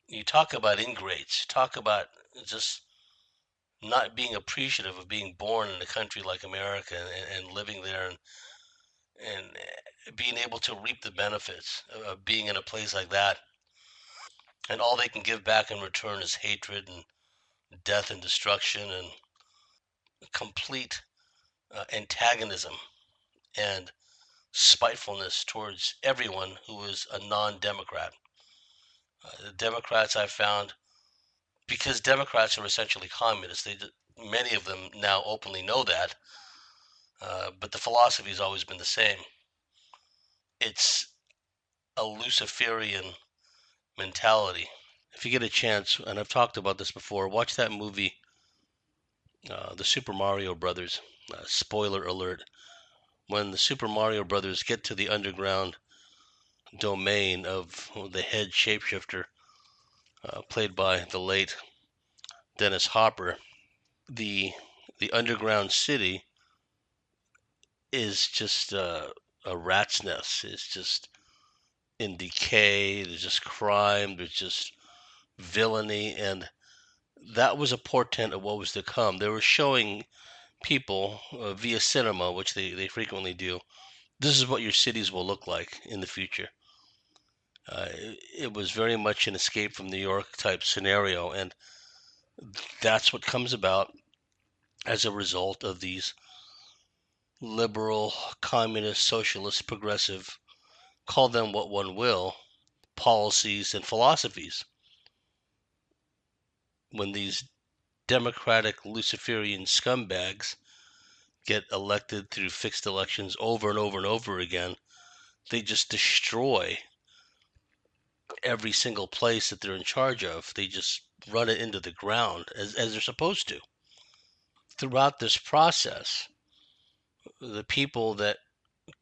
You talk about ingrates, talk about just not being appreciative of being born in a country like America and living there and being able to reap the benefits of being in a place like that. And all they can give back in return is hatred and death and destruction and complete antagonism and spitefulness towards everyone who is a non-Democrat. The Democrats I've found, because Democrats are essentially communists, many of them now openly know that, but the philosophy has always been the same. It's a Luciferian mentality. If you get a chance, and I've talked about this before, watch that movie, the Super Mario Brothers. Spoiler alert: when the Super Mario Brothers get to the underground domain of the head shapeshifter, played by the late Dennis Hopper, the the underground city is just a rat's nest. It's just in decay. There's just crime. There's just villainy, and that was a portent of what was to come. They were showing people via cinema, which they frequently do. This is what your cities will look like in the future. It was very much an escape from New York type scenario, and that's what comes about as a result of these liberal, communist, socialist, progressive, call them what one will, policies and philosophies. When these democratic Luciferian scumbags get elected through fixed elections over and over and over again, they just destroy every single place that they're in charge of. They just run it into the ground as they're supposed to. Throughout this process, the people that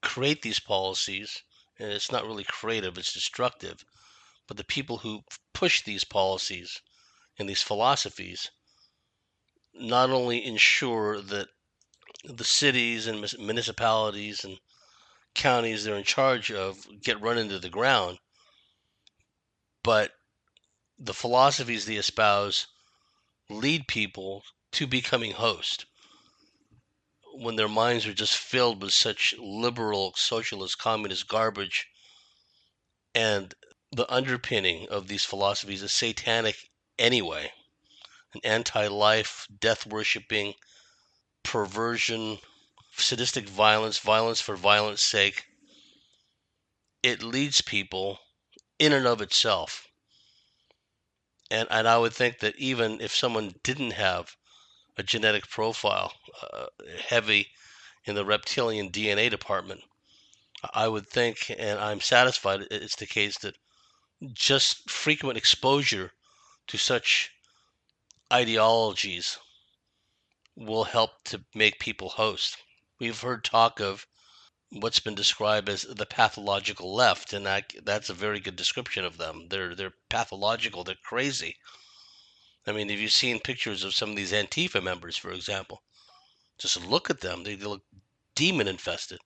create these policies, and it's not really creative, it's destructive, but the people who push these policies and these philosophies not only ensure that the cities and municipalities and counties they're in charge of get run into the ground, but the philosophies they espouse lead people to becoming host when their minds are just filled with such liberal, socialist, communist garbage. And the underpinning of these philosophies is satanic anyway, an anti life, death worshiping, perversion, sadistic violence, violence for violence sake. It leads people in and of itself. And I would think that even if someone didn't have a genetic profile heavy in the reptilian DNA department, I would think, and I'm satisfied it's the case, that just frequent exposure to such ideologies will help to make people host. We've heard talk of what's been described as the pathological left, and that's a very good description of them. They're pathological. They're crazy. I mean, have you seen pictures of some of these Antifa members, for example? Just look at them. They look demon infested.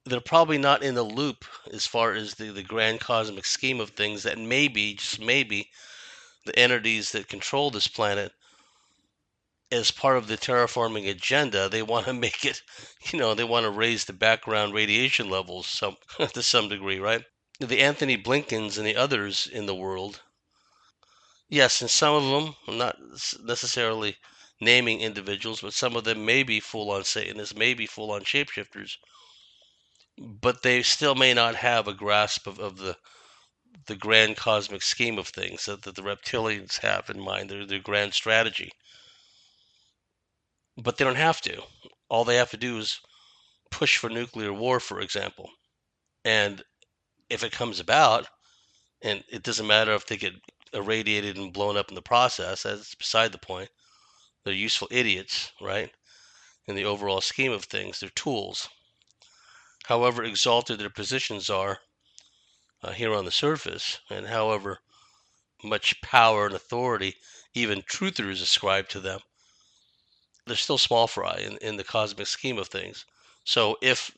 They're probably not in the loop as far as the grand cosmic scheme of things that maybe, just maybe, the entities that control this planet, as part of the terraforming agenda, they want to make it, they want to raise the background radiation levels some to some degree, right? The Anthony Blinkens and the others in the world, yes, and some of them, I'm not necessarily naming individuals, but some of them may be full on Satanists, may be full on shapeshifters, but they still may not have a grasp of the grand cosmic scheme of things that the reptilians have in mind, their grand strategy. But they don't have to. All they have to do is push for nuclear war, for example. And if it comes about, and it doesn't matter if they get irradiated and blown up in the process, that's beside the point. They're useful idiots, right? In the overall scheme of things, they're tools. However exalted their positions are here on the surface, and however much power and authority even truthers ascribe to them, they're still small fry in the cosmic scheme of things. So if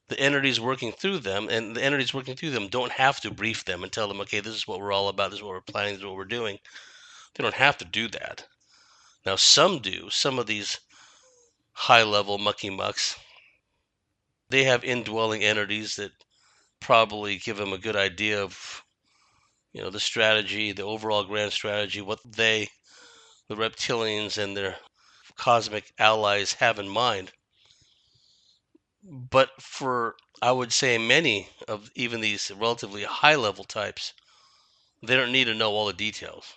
the entities working through them, and the entities working through them don't have to brief them and tell them, okay, this is what we're all about, this is what we're planning, this is what we're doing. They don't have to do that. Now, some do. Some of these high-level mucky mucks, they have indwelling entities that probably give them a good idea of, the strategy, the overall grand strategy, what they, the reptilians and their cosmic allies, have in mind. But for, I would say, many of even these relatively high level types, they don't need to know all the details.